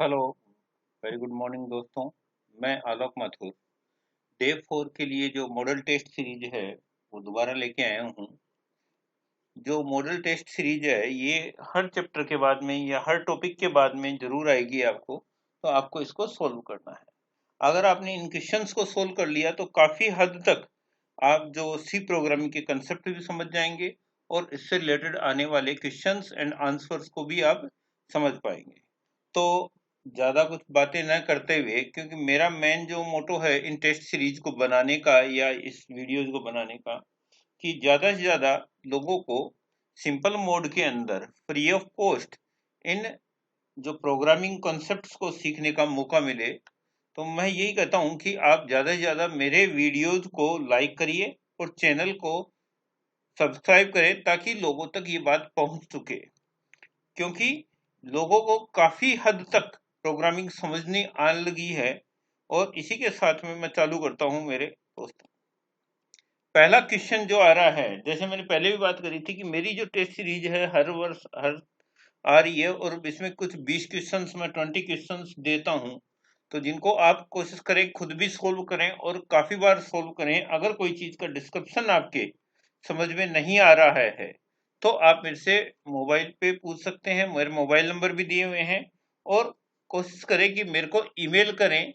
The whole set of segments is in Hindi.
हेलो। वेरी गुड मॉर्निंग दोस्तों। मैं आलोक माथुर डे 4 के लिए जो मॉडल टेस्ट सीरीज है वो दोबारा लेके आया हूँ। जो मॉडल टेस्ट सीरीज है ये हर चैप्टर के बाद में या हर टॉपिक के बाद में जरूर आएगी आपको, तो आपको इसको सोल्व करना है। अगर आपने इन क्वेश्चंस को सोल्व कर लिया तो काफी हद तक आप जो सी प्रोग्रामिंग के कंसेप्ट भी समझ जाएंगे और इससे रिलेटेड आने वाले क्वेश्चंस एंड आंसर्स को भी आप समझ पाएंगे। तो ज्यादा कुछ बातें न करते हुए, क्योंकि मेरा मेन जो मोटो है इन टेस्ट सीरीज को बनाने का या इस वीडियोज को बनाने का, कि ज्यादा से ज्यादा लोगों को सिंपल मोड के अंदर फ्री ऑफ कॉस्ट इन जो प्रोग्रामिंग कॉन्सेप्ट्स को सीखने का मौका मिले। तो मैं यही कहता हूं कि आप ज्यादा से ज्यादा मेरे वीडियोज को लाइक करिए और चैनल को सब्सक्राइब करें ताकि लोगों तक ये बात पहुंच सके, क्योंकि लोगों को काफी हद तक प्रोग्रामिंग समझने आने लगी है। और इसी के साथ में मैं चालू करता हूं मेरे दोस्तों। पहला क्वेश्चन जो आ रहा है, जैसे मैंने पहले भी बात करी थी कि मेरी जो टेस्ट सीरीज है हर वर्ष हर आ रही है और इसमें कुछ 20 क्वेश्चंस मैं 20 क्वेश्चंस देता हूं। तो जिनको आप कोशिश करें खुद भी सोल्व करें और काफी बार सोल्व करें। अगर कोई चीज का डिस्क्रिप्शन आपके समझ में नहीं आ रहा है तो आप मेरे से मोबाइल पे पूछ सकते हैं, मेरे मोबाइल नंबर भी दिए हुए हैं। और कोशिश करें कि मेरे को ईमेल करें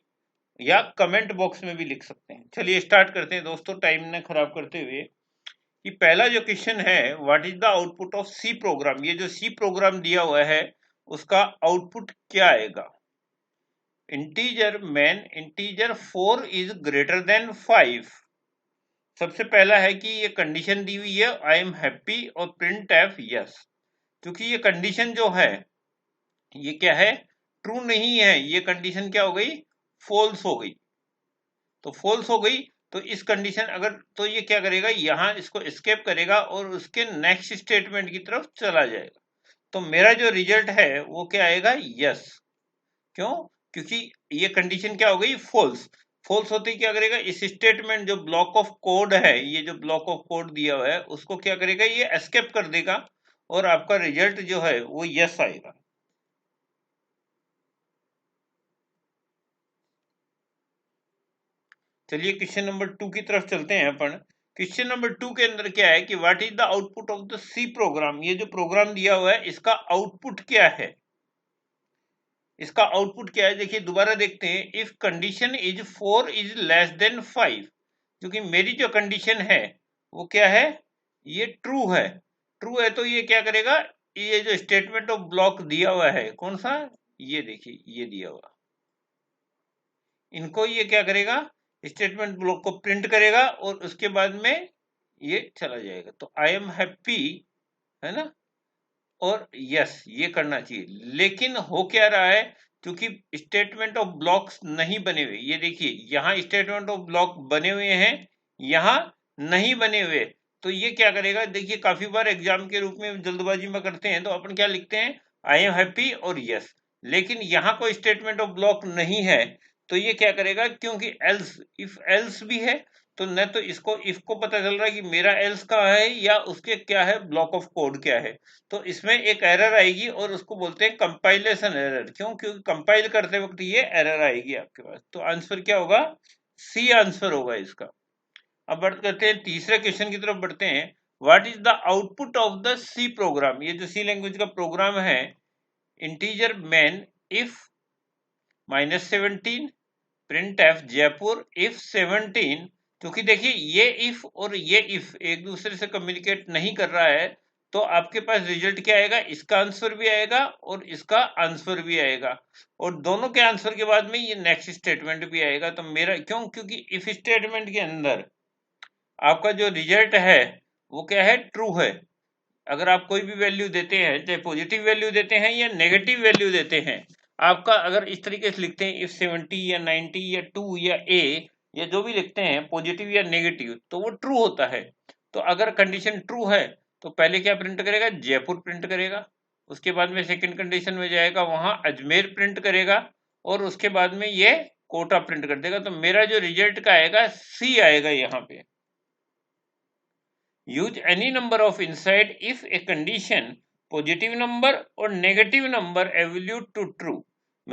या कमेंट बॉक्स में भी लिख सकते हैं। चलिए स्टार्ट करते हैं दोस्तों, टाइम न खराब करते हुए। कि पहला जो क्वेश्चन है, what is the output of C program. ये जो सी प्रोग्राम दिया हुआ है उसका आउटपुट क्या आएगा। Integer man integer 4 is greater then 5। सबसे पहला है कि ये कंडीशन दी हुई है आई एम हैप्पी और प्रिंट एफ यस। क्योंकि ये कंडीशन जो है ये क्या है, ट्रू नहीं है। ये कंडीशन क्या हो गई, फॉल्स हो गई। तो फॉल्स हो गई तो इस कंडीशन अगर तो ये क्या करेगा, यहां इसको एस्केप करेगा और उसके नेक्स्ट स्टेटमेंट की तरफ चला जाएगा। तो मेरा जो रिजल्ट है वो क्या आएगा, यस। क्यों, क्योंकि ये कंडीशन क्या हो गई, फॉल्स। फॉल्स होते ही क्या करेगा, इस स्टेटमेंट जो ब्लॉक ऑफ कोड है, ये जो ब्लॉक ऑफ कोड दिया हुआ है उसको क्या करेगा, ये एस्केप कर देगा और आपका रिजल्ट जो है वो यस आएगा। चलिए क्वेश्चन नंबर 2 की तरफ चलते हैं अपन। क्वेश्चन नंबर 2 के अंदर क्या है कि what is the output of the C program. ये जो प्रोग्राम दिया हुआ है इसका आउटपुट क्या है। इसका आउटपुट क्या है, देखिए दोबारा देखते हैं। If condition is 4 is less then 5, क्योंकि मेरी जो कंडीशन है वो क्या है, ये ट्रू है। ट्रू है तो ये क्या करेगा, ये जो स्टेटमेंट ऑफ ब्लॉक दिया हुआ है कौन सा, ये देखिए ये दिया हुआ, इनको ये क्या करेगा, स्टेटमेंट ब्लॉक को प्रिंट करेगा और उसके बाद में ये चला जाएगा। तो आई एम हैप्पी है ना, और यस ये करना चाहिए। लेकिन हो क्या रहा है, क्योंकि स्टेटमेंट ऑफ ब्लॉक्स नहीं बने हुए, ये देखिए यहाँ स्टेटमेंट ऑफ ब्लॉक बने हुए हैं, यहाँ नहीं बने हुए। तो ये क्या करेगा, देखिए काफी बार एग्जाम के रूप में जल्दबाजी में करते हैं तो अपन क्या लिखते हैं, आई एम हैप्पी और यस। लेकिन यहाँ कोई स्टेटमेंट ऑफ ब्लॉक नहीं है तो ये क्या करेगा, क्योंकि एल्स इफ एल्स भी है तो न तो इसको इफ को पता चल रहा है कि मेरा एल्स कहाँ है या उसके क्या है, ब्लॉक ऑफ कोड क्या है। तो इसमें एक एरर आएगी और उसको बोलते हैं कंपाइलेशन एरर। क्यों, क्योंकि कंपाइल करते वक्त ये एरर आएगी आपके पास। तो आंसर क्या होगा, सी आंसर होगा इसका। अब बात करते हैं तीसरे क्वेश्चन की तरफ बढ़ते हैं। What is the output of the C program. ये जो सी लैंग्वेज का प्रोग्राम है, integer main if -17, print f Jaipur if 17। क्योंकि देखिए ये इफ और ये इफ एक दूसरे से कम्युनिकेट नहीं कर रहा है तो आपके पास रिजल्ट क्या आएगा, इसका आंसर भी आएगा और इसका आंसर भी आएगा। और दोनों के आंसर के बाद में ये नेक्स्ट स्टेटमेंट भी आएगा। तो मेरा क्यों, क्योंकि इफ स्टेटमेंट के अंदर आपका जो रिजल्ट है वो क्या है, ट्रू है। अगर आप कोई भी वैल्यू देते हैं, चाहे पॉजिटिव वैल्यू देते हैं या नेगेटिव वैल्यू देते हैं, आपका अगर इस तरीके से लिखते हैं इफ 70 या 90 या 2 या ए या जो भी लिखते हैं पॉजिटिव या नेगेटिव, तो वो ट्रू होता है। तो अगर कंडीशन ट्रू है तो पहले क्या प्रिंट करेगा, जयपुर प्रिंट करेगा। उसके बाद में सेकंड कंडीशन में जाएगा वहां अजमेर प्रिंट करेगा और उसके बाद में ये कोटा प्रिंट कर देगा। तो मेरा जो रिजल्ट का आएगा सी आएगा यहाँ पे। use any number of inside if a condition positive number or negative number evaluate to true।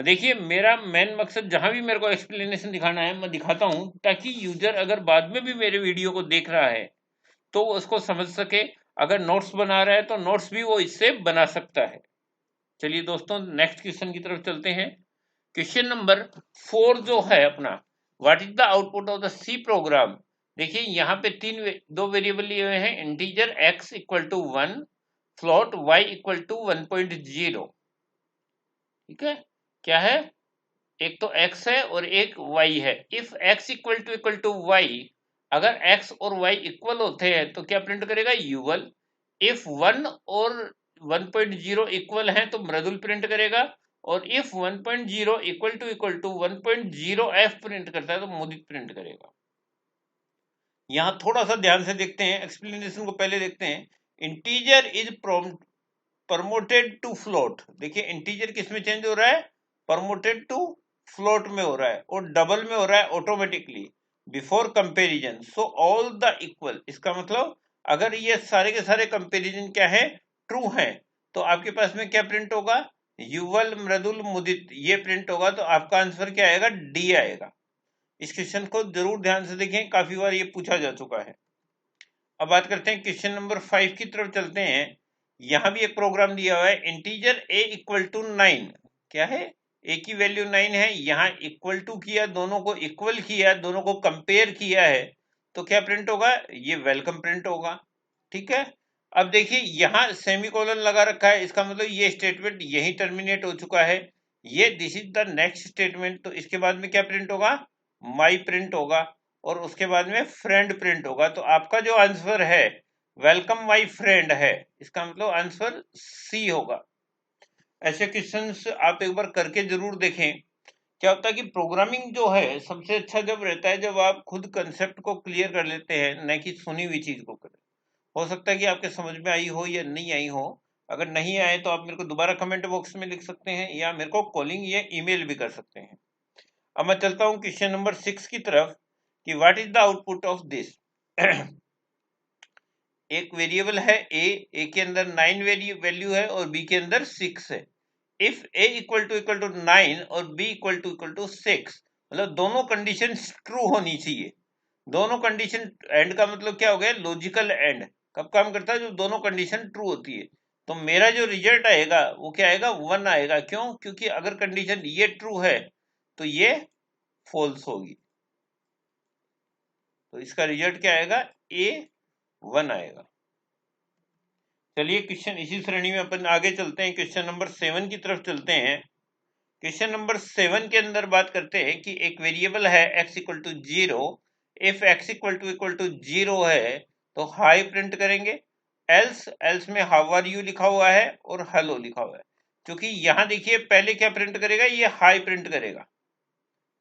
देखिए मेरा मेन मकसद जहां भी मेरे को एक्सप्लेनेशन दिखाना है मैं दिखाता हूं, ताकि यूजर अगर बाद में भी मेरे वीडियो को देख रहा है तो वो उसको समझ सके। अगर नोट्स बना रहा है तो नोट्स भी वो इससे बना सकता है। चलिए दोस्तों नेक्स्ट क्वेश्चन की तरफ चलते हैं। क्वेश्चन नंबर 4 जो है अपना, what is the output of the C program. देखिए यहाँ पे दो वेरिएबल लिए हुए हैं, integer x equal to 1, float y equal to 1.0। ठीक है, क्या है, एक तो x है और एक y है। If x equal to y, अगर x और y इक्वल होते हैं तो क्या प्रिंट करेगा, यूवल। इफ 1 और 1.0 इक्वल हैं तो मृदुल प्रिंट करेगा, और if 1.0 equal to 1.0 f print करता है तो मुदित प्रिंट करेगा। यहां थोड़ा सा ध्यान से देखते हैं, एक्सप्लेनेशन को पहले देखते हैं। Integer is promoted to float. देखिए इंटीजर किस में चेंज हो रहा है, प्रमोटेड टू फ्लोट में हो रहा है, और डबल में हो रहा है automatically before comparison. So all the equal, इसका मतलब अगर ये सारे के सारे कंपैरिजन क्या है, ट्रू है, तो आपके पास में क्या प्रिंट होगा, युवल मृदुल मुदित, ये प्रिंट होगा। तो आपका आंसर क्या आएगा, डी आएगा। इस क्वेश्चन को जरूर ध्यान से देखें, काफी बार ये पूछा जा चुका है। अब बात करते हैं क्वेश्चन नंबर 5 की तरफ चलते हैं। यहां भी एक प्रोग्राम दिया हुआ है, इंटीजर a इक्वल टू 9। क्या है, a की वैल्यू 9 है, यहां इक्वल टू किया, दोनों को इक्वल किया, दोनों को कंपेयर किया है, तो क्या प्रिंट होगा, ये वेलकम प्रिंट होगा। ठीक है, अब देखिए यहां सेमीकोलन लगा रखा है, इसका मतलब ये स्टेटमेंट यही टर्मिनेट हो चुका है, ये this is the next statement. तो इसके बाद में क्या प्रिंट होगा, माई प्रिंट होगा, और उसके बाद में फ्रेंड प्रिंट होगा। तो आपका जो आंसर है वेलकम माय फ्रेंड है, इसका मतलब आंसर सी होगा। ऐसे क्वेश्चंस आप एक बार करके जरूर देखें। क्या होता है कि प्रोग्रामिंग जो है सबसे अच्छा जब रहता है जब आप खुद कंसेप्ट को क्लियर कर लेते हैं, न कि सुनी हुई चीज को करें। हो सकता है कि आपके समझ में आई हो या नहीं आई हो। अगर नहीं आए तो आप मेरे को दोबारा कमेंट बॉक्स में लिख सकते हैं, या मेरे को कॉलिंग या ईमेल भी कर सकते हैं। अब मैं चलता हूं क्वेश्चन नंबर 6 की तरफ, कि what is the output of this. एक वेरिएबल है ए के अंदर 9 वैल्यू है और बी के अंदर 6 है। इफ ए इक्वल टू 9 और बी इक्वल टू 6, मतलब दोनों कंडीशन ट्रू होनी चाहिए। दोनों कंडीशन, एंड का मतलब क्या हो गया, लॉजिकल एंड कब काम करता है, जो दोनों कंडीशन ट्रू होती है। तो मेरा जो रिजल्ट आएगा वो क्या आएगा, 1 आएगा। क्यों, क्योंकि अगर कंडीशन ये ट्रू है तो ये फॉल्स होगी। तो इसका रिजल्ट क्या आएगा, A1 आएगा। चलिए क्वेश्चन इसी श्रेणी में अपन आगे चलते हैं, क्वेश्चन नंबर 7 की तरफ चलते हैं। क्वेश्चन नंबर 7 के अंदर बात करते हैं कि एक वेरिएबल है x equal to 0। If x equal to 0 है तो हाई प्रिंट करेंगे, एल्स में हाउ आर यू लिखा हुआ है और हेलो लिखा हुआ है। क्योंकि यहां देखिए पहले क्या प्रिंट करेगा, ये हाई प्रिंट करेगा।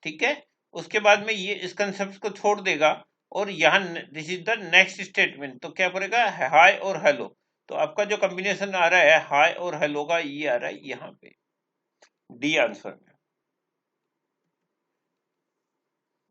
ठीक है, उसके बाद में ये इस कंसेप्ट को छोड़ देगा, और यहाँ this is the next statement. तो क्या करेगा, हाई और हेलो। तो आपका जो कॉम्बिनेशन आ रहा है हाई और हेलो का, ये आ रहा है यहाँ पे डी आंसर में।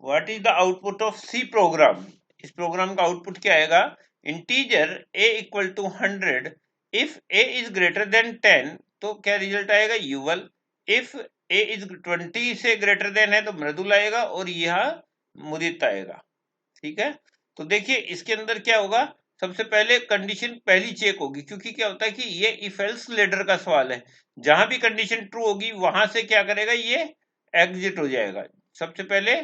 What is the output of C program. इस प्रोग्राम का आउटपुट क्या आएगा, integer a equal to 100। If a is greater than 10 तो क्या रिजल्ट आएगा, यूवल। इफ a इज 20 से ग्रेटर देन है तो मृदुल आएगा, और यह मुदित आएगा। ठीक है, तो देखिए इसके अंदर क्या होगा, सबसे पहले कंडीशन पहली चेक होगी, क्योंकि क्या होता है कि ये इफ एल्स लेडर का सवाल है। जहां भी कंडीशन ट्रू होगी वहां से क्या करेगा, ये एग्जिट हो जाएगा। सबसे पहले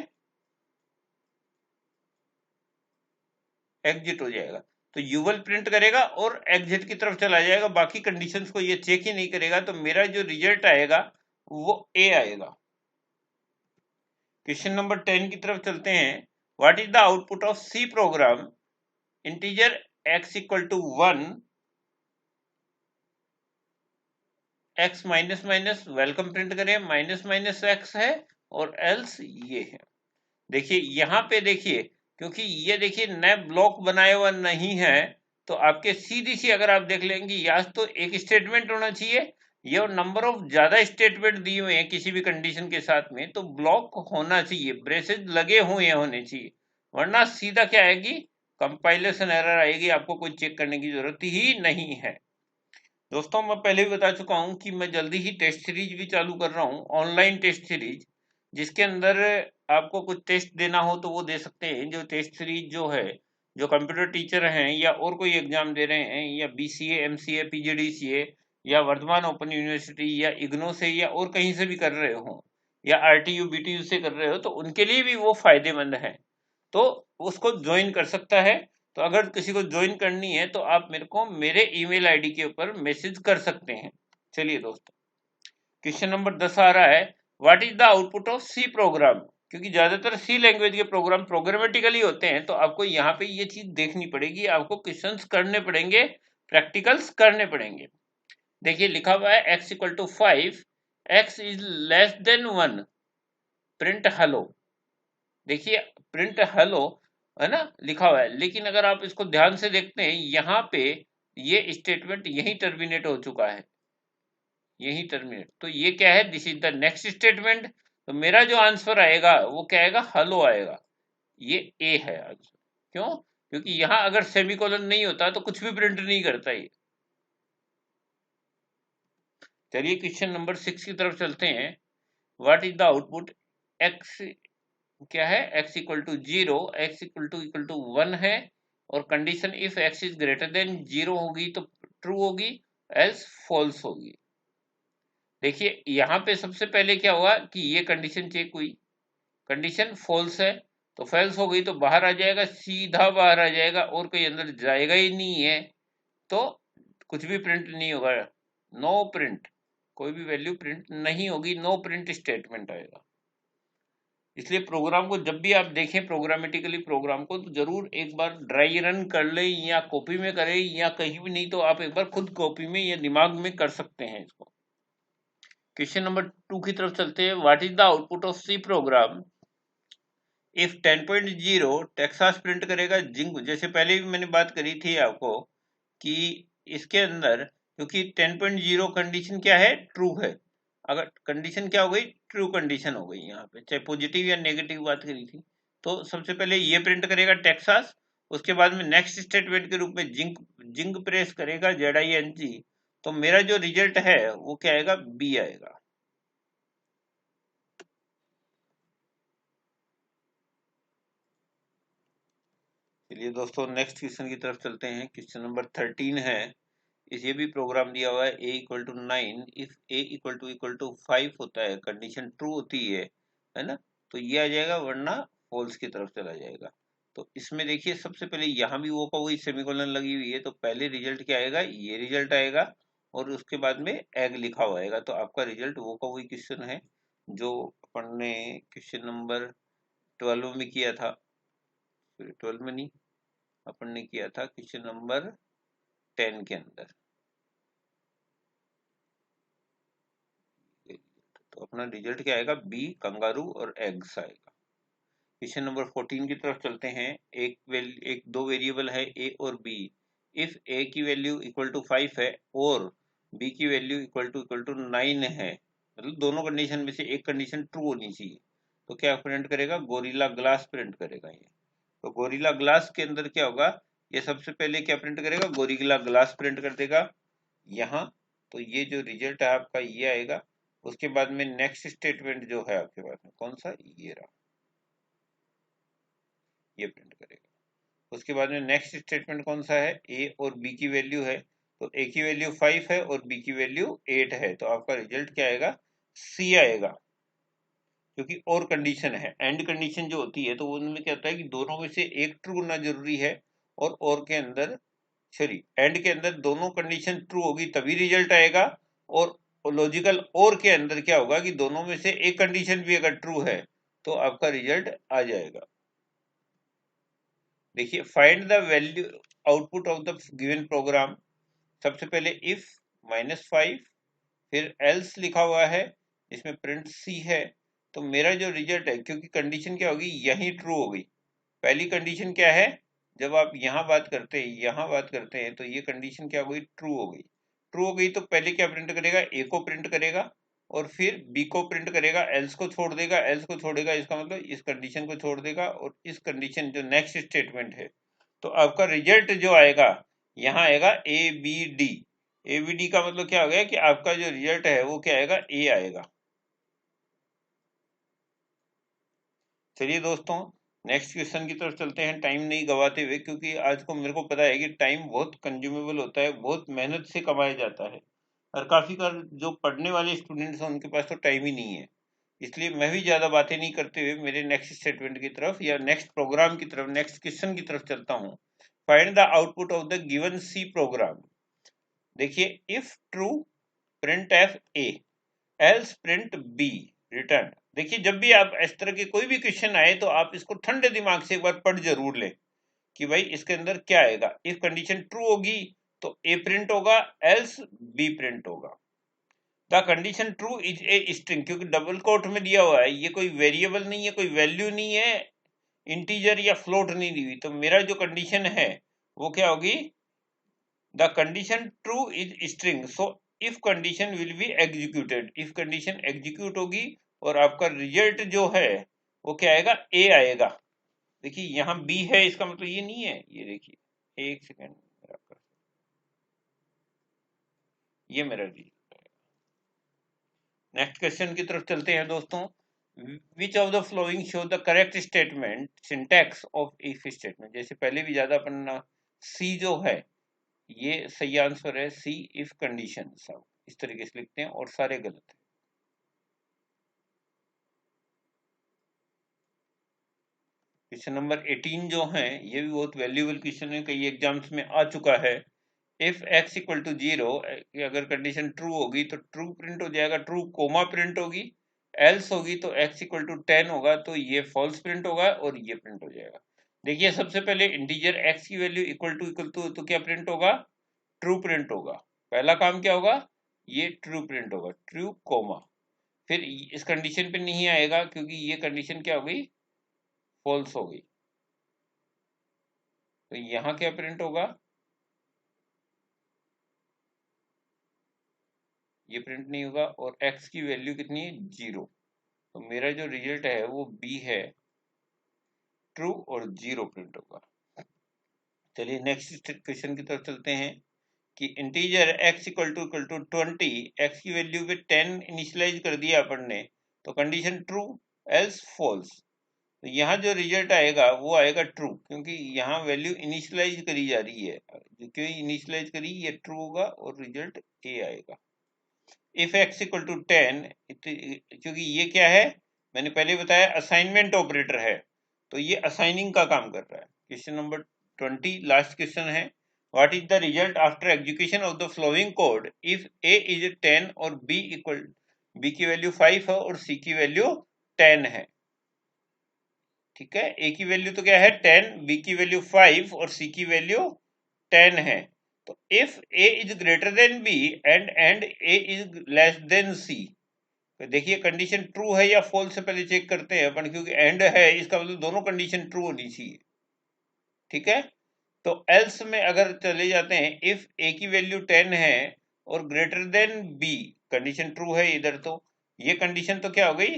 एग्जिट हो जाएगा, तो यूवल प्रिंट करेगा और एग्जिट की तरफ चला जाएगा। बाकी कंडीशंस को ये चेक ही नहीं करेगा। तो मेरा जो रिजल्ट आएगा वो ए आएगा। क्वेश्चन नंबर 10 की तरफ चलते हैं। What is the output of C program, integer x equal to 1, x minus minus welcome print करें, माइनस माइनस x है और एल्स ये है। देखिए यहाँ पे देखिए, क्योंकि ये देखिए नए ब्लॉक बनाया हुआ नहीं है, तो आपके सीधी सी अगर आप देख लेंगे, या तो एक स्टेटमेंट होना चाहिए, ये नंबर ऑफ ज्यादा स्टेटमेंट दिए हुए हैं किसी भी कंडीशन के साथ में, तो ब्लॉक होना चाहिए, ब्रेसेज लगे हुए होने चाहिए, वरना सीधा क्या आएगी, कंपाइलेशन एरर आएगी, आपको कोई चेक करने की जरूरत ही नहीं है। दोस्तों मैं पहले भी बता चुका हूं कि मैं जल्दी ही टेस्ट सीरीज भी चालू कर रहा हूं, ऑनलाइन टेस्ट सीरीज, जिसके अंदर आपको कुछ टेस्ट देना हो तो वो दे सकते हैं। जो टेस्ट सीरीज जो है, जो कंप्यूटर टीचर हैं या और कोई एग्जाम दे रहे हैं, या बीसीए, एमसीए, पीजीडीसीए, या वर्धमान ओपन यूनिवर्सिटी, या इग्नो से, या और कहीं से भी कर रहे हो, या आरटीयू बीटीयू से कर रहे हो, तो उनके लिए भी वो फायदेमंद है, तो उसको ज्वाइन कर सकता है। तो अगर किसी को ज्वाइन करनी है तो आप मेरे को मेरे ईमेल आईडी के ऊपर मैसेज कर सकते हैं। चलिए दोस्तों, क्वेश्चन नंबर 10 आ रहा है, what is the output of C program. क्योंकि ज्यादातर सी लैंग्वेज के प्रोग्राम प्रोग्रामेटिकली होते हैं, तो आपको यहाँ पे ये चीज देखनी पड़ेगी, आपको क्वेश्चंस करने पड़ेंगे, प्रैक्टिकल्स करने पड़ेंगे। देखिए लिखा हुआ है x equal to 5, x is less than 1, print hello. देखिए प्रिंट हेलो है ना लिखा हुआ है, लेकिन अगर आप इसको ध्यान से देखते हैं, यहाँ पे ये स्टेटमेंट यही टर्मिनेट हो चुका है, यही टर्मिनेट। तो ये क्या है, this is the next statement. तो मेरा जो आंसर आएगा वो क्या आएगा, हेलो आएगा। ये ए है आंसर। क्यों? क्योंकि यहाँ अगर सेमीकोलन नहीं होता तो कुछ भी प्रिंट नहीं करता ये। चलिए क्वेश्चन नंबर 6 की तरफ चलते हैं। What is the output, x क्या है, x equal to 0, x equal to 1 है, और condition if x is greater than 0 होगी तो ट्रू होगी, एल्स फॉल्स होगी। देखिए यहाँ पे सबसे पहले क्या हुआ कि ये कंडीशन चेक हुई, कंडीशन फॉल्स है, तो फॉल्स हो गई तो बाहर आ जाएगा, सीधा बाहर आ जाएगा, और कोई अंदर जाएगा ही नहीं है, तो कुछ भी प्रिंट नहीं होगा, नो प्रिंट, कोई भी वैल्यू प्रिंट नहीं होगी, नो प्रिंट स्टेटमेंट आएगा। इसलिए प्रोग्राम को जब भी आप देखें, प्रोग्रामेटिकली प्रोग्राम को, तो जरूर एक बार ड्राई रन कर ले, या कॉपी में करें, या कहीं भी नहीं तो आप एक बार खुद कॉपी में या दिमाग में कर सकते हैं इसको। क्वेश्चन नंबर 2 की तरफ चलते हैं। What is the output of C program if 10.0 टेक्सास प्रिंट करेगा जिंग। जैसे पहले भी मैंने बात करी थी आपको कि इसके अंदर, क्योंकि 10.0 कंडीशन क्या है, ट्रू है। अगर कंडीशन क्या हो गई, ट्रू कंडीशन हो गई, यहाँ पे चाहे पॉजिटिव या नेगेटिव बात करी थी। तो सबसे पहले ये प्रिंट करेगा टेक्सास, उसके बाद में नेक्स्ट स्टेटमेंट के रूप में जिंग, जिंग प्रेस करेगा, ZING। तो मेरा जो रिजल्ट है वो क्या आएगा, बी आएगा। चलिए दोस्तों नेक्स्ट क्वेश्चन की तरफ चलते हैं। क्वेश्चन नंबर 13 है, इस ये भी प्रोग्राम दिया हुआ है, a equal to 9 if a equal to 5 होता है, कंडीशन ट्रू होती है ना, तो ये आ जाएगा, वरना फॉल्स की तरफ चला जाएगा। तो इसमें देखिए सबसे पहले यहाँ भी वो का वही सेमीकोलन लगी हुई है, तो पहले रिजल्ट क्या आएगा, ये रिजल्ट आएगा, और उसके बाद में एग लिखा हुआ आएगा। तो आपका रिजल्ट वो का वही क्वेश्चन है जो अपन ने क्वेश्चन नंबर 12 में किया था, 12 में नहीं, अपन ने किया था क्वेश्चन नंबर 10 के अंदर। तो अपना रिजल्ट क्या आएगा, बी, कंगारू और एग्स आएगा। क्वेश्चन नंबर 14 की तरफ चलते हैं। एक दो वेरिएबल है ए और बी, इफ ए की वैल्यू इक्वल टू 5 है और बी की वैल्यू इक्वल टू 9 है, मतलब दोनों कंडीशन में से एक कंडीशन ट्रू होनी चाहिए, तो क्या प्रिंट करेगा, गोरिल्ला ग्लास प्रिंट करेगा ये। तो गोरिल्ला ग्लास के अंदर क्या होगा, ये सबसे पहले क्या प्रिंट करेगा, गोरिल्ला ग्लास प्रिंट कर देगा यहाँ। तो ये जो रिजल्ट है आपका ये आएगा। उसके बाद में नेक्स्ट स्टेटमेंट जो है आपके पास में कौन सा, ये रहा, ये प्रिंट करेगा। उसके बाद में नेक्स्ट स्टेटमेंट कौन सा है, ए और बी की वैल्यू है, तो ए की वैल्यू 5 है और बी की वैल्यू 8 है, तो आपका रिजल्ट क्या आएगा, सी आएगा। क्योंकि और कंडीशन है, एंड कंडीशन जो होती है तो उनमें क्या होता है कि दोनों में से एक ट्रू होना जरूरी है, और के अंदर, सॉरी, एंड के अंदर दोनों कंडीशन ट्रू होगी तभी रिजल्ट आएगा, और लॉजिकल और के अंदर क्या होगा कि दोनों में से एक कंडीशन भी अगर ट्रू है तो आपका रिजल्ट आ जाएगा। देखिए find the value output of the given program. सबसे पहले इफ -5, फिर एल्स लिखा हुआ है, इसमें प्रिंट सी है। तो मेरा जो रिजल्ट है, क्योंकि कंडीशन क्या होगी, यही ट्रू हो गई। पहली कंडीशन क्या है, जब आप यहाँ बात करते हैं, यहाँ बात करते हैं, तो ये कंडीशन क्या हो गई, ट्रू हो गई। ट्रू हो गई तो पहले क्या प्रिंट करेगा, ए को प्रिंट करेगा, और फिर बी को प्रिंट करेगा, एल्स को छोड़ देगा, एल्स को छोड़ेगा, इसका मतलब इस कंडीशन को छोड़ देगा, और इस कंडीशन जो नेक्स्ट स्टेटमेंट है, तो आपका रिजल्ट जो आएगा यहाँ आएगा ए बी डी। ABD का मतलब क्या हो गया कि आपका जो रिजल्ट है वो क्या आएगा, A आएगा। चलिए दोस्तों, नेक्स्ट क्वेश्चन की तरफ चलते हैं टाइम नहीं गवाते हुए, क्योंकि आज को मेरे को पता है कि टाइम बहुत कंज्यूमेबल होता है, बहुत मेहनत से कमाया जाता है, और काफी कर जो पढ़ने वाले स्टूडेंट्स हैं उनके पास तो टाइम ही नहीं है। इसलिए मैं भी ज्यादा बातें नहीं करते हुए मेरे नेक्स्ट स्टेटमेंट की तरफ या नेक्स्ट प्रोग्राम की तरफ, नेक्स्ट क्वेश्चन की तरफ चलता हूँ। Find the output of the given C program. देखिए, if true printf A, else print B return. देखिए, जब भी आप इस तरह के कोई भी क्वेश्चन आए तो आप इसको ठंडे दिमाग से एक बार पढ़ जरूर लें कि भाई इसके अंदर क्या आएगा। इफ कंडीशन ट्रू होगी तो ए प्रिंट होगा, एल्स बी प्रिंट होगा। The condition true is a string, क्योंकि डबल कोट में दिया हुआ है, ये कोई वेरिएबल नहीं है, कोई वैल्यू नहीं है, इंटीजर या फ्लोट नहीं दी हुई, तो मेरा जो कंडीशन है वो क्या होगी, the condition true is string, so if condition will be executed. If condition execute होगी और आपका रिजल्ट जो है वो क्या आएगा, ए आएगा। देखिए यहाँ बी है, इसका मतलब ये नहीं है, ये देखिए, एक सेकेंड, ये मेरा रिजल्ट है। नेक्स्ट क्वेश्चन की तरफ चलते हैं दोस्तों। Which of the flowing show the correct statement syntax of if statement. जैसे पहले भी ज्यादा पढ़ना, सी जो है ये सही आंसर है, सी इफ कंडीशन, सब इस तरीके से लिखते हैं और सारे गलत है। क्वेश्चन नंबर 18 जो है ये भी बहुत वैल्यूएबल क्वेश्चन है, कई एग्जाम्स में आ चुका है। इफ x इक्वल टू 0, अगर कंडीशन ट्रू होगी तो ट्रू प्रिंट हो जाएगा, ट्रू कोमा प्रिंट होगी। एल्स होगी तो x इक्वल टू 10 होगा तो ये फॉल्स प्रिंट होगा और ये प्रिंट हो जाएगा। देखिए, सबसे पहले इंटीजर x की वैल्यू इक्वल टू तो क्या प्रिंट होगा, ट्रू प्रिंट होगा। पहला काम क्या होगा, ये ट्रू प्रिंट होगा, ट्रू कोमा। फिर इस कंडीशन पे नहीं आएगा क्योंकि ये कंडीशन क्या हो गई, फॉल्स हो गई, तो यहाँ क्या प्रिंट होगा, ये प्रिंट नहीं होगा, और x की वैल्यू कितनी है, 0। तो मेरा जो रिजल्ट है वो बी है, ट्रू और 0 प्रिंट होगा। चलिए नेक्स्ट क्वेश्चन की तरफ चलते हैं कि integer x equal to 20, x की वैल्यू पे 10 इनिशियलाइज कर दिया अपन ने, तो कंडीशन ट्रू, एल्स फॉल्स। तो यहाँ जो रिजल्ट आएगा वो आएगा ट्रू, क्योंकि यहाँ वैल्यू इनिशियलाइज करी जा रही है, जो क्यों इनिशियलाइज करी, ये ट्रू होगा और रिजल्ट ए आएगा। इफ x इक्वल टू 10, क्योंकि ये क्या है, मैंने पहले बताया असाइनमेंट ऑपरेटर है, तो ये असाइनिंग का काम कर रहा है। क्वेश्चन नंबर 20 लास्ट क्वेश्चन है। What is the result after execution of the flowing code if a is 10 और b की वैल्यू 5 है और c की वैल्यू 10 है। ठीक है, a की वैल्यू तो क्या है 10, b की वैल्यू 5 और c की वैल्यू 10 है। तो if a is greater than b and a is less than c, तो देखिए कंडीशन ट्रू है या फॉल्स से पहले चेक करते हैं अपन, क्योंकि एंड है इसका मतलब दोनों कंडीशन ट्रू होनी चाहिए। ठीक है, तो एल्स में अगर चले जाते हैं, इफ a की वैल्यू 10 है और greater than b, condition true है इधर, तो ये कंडीशन तो क्या हो गई,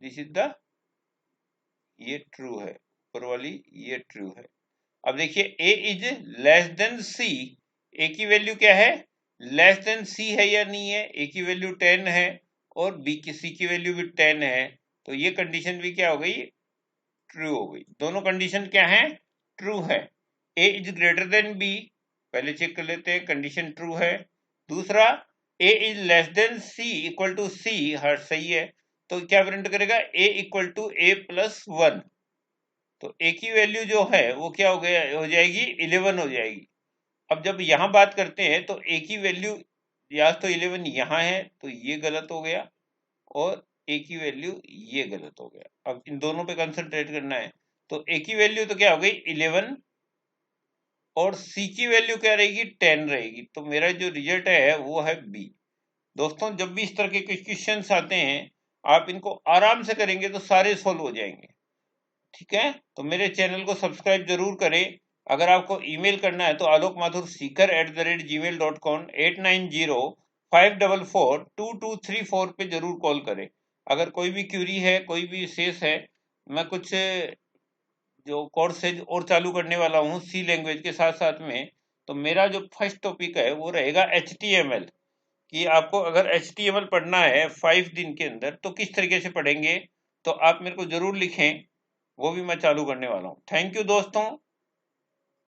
दिस इज द, ये ट्रू है, ऊपर वाली ये ट्रू है। अब देखिए a is less than c, a की वैल्यू क्या है, लेस देन c है या नहीं है, a की वैल्यू 10 है और b की c की वैल्यू भी 10 है, तो ये कंडीशन भी क्या हो गई, ट्रू हो गई। दोनों कंडीशन क्या है, ट्रू है। a is greater than b, पहले चेक कर लेते हैं, कंडीशन ट्रू है। दूसरा, a is less than c equal to c, हर सही है, तो क्या प्रिंट करेगा, a equal to a plus 1, तो a की वैल्यू जो है वो क्या हो गया, हो जाएगी 11 हो जाएगी। अब जब यहाँ बात करते हैं तो a की वैल्यू या तो 11 यहाँ है तो ये गलत हो गया, और a की वैल्यू ये गलत हो गया। अब इन दोनों पे कंसंट्रेट करना है, तो a की वैल्यू तो क्या हो गई 11 और c की वैल्यू क्या रहेगी, 10 रहेगी, तो मेरा जो रिजल्ट है वो है b। दोस्तों, जब भी इस तरह के क्वेश्चंस आते हैं आप इनको आराम से करेंगे तो सारे सोल्व हो जाएंगे। ठीक है, तो मेरे चैनल को सब्सक्राइब जरूर करें। अगर आपको ईमेल करना है तो alokmathurseeker@gmail.com 8905442234 पे जरूर कॉल करें। अगर कोई भी क्यूरी है, कोई भी विशेष है, मैं कुछ जो कोर्सेज और चालू करने वाला हूँ सी लैंग्वेज के साथ साथ में, तो मेरा जो फर्स्ट टॉपिक है वो रहेगा HTML, कि आपको अगर HTML पढ़ना है 5 दिन के अंदर तो किस तरीके से पढ़ेंगे, तो आप मेरे को जरूर लिखें, वो भी मैं चालू करने वाला हूँ। थैंक यू दोस्तों।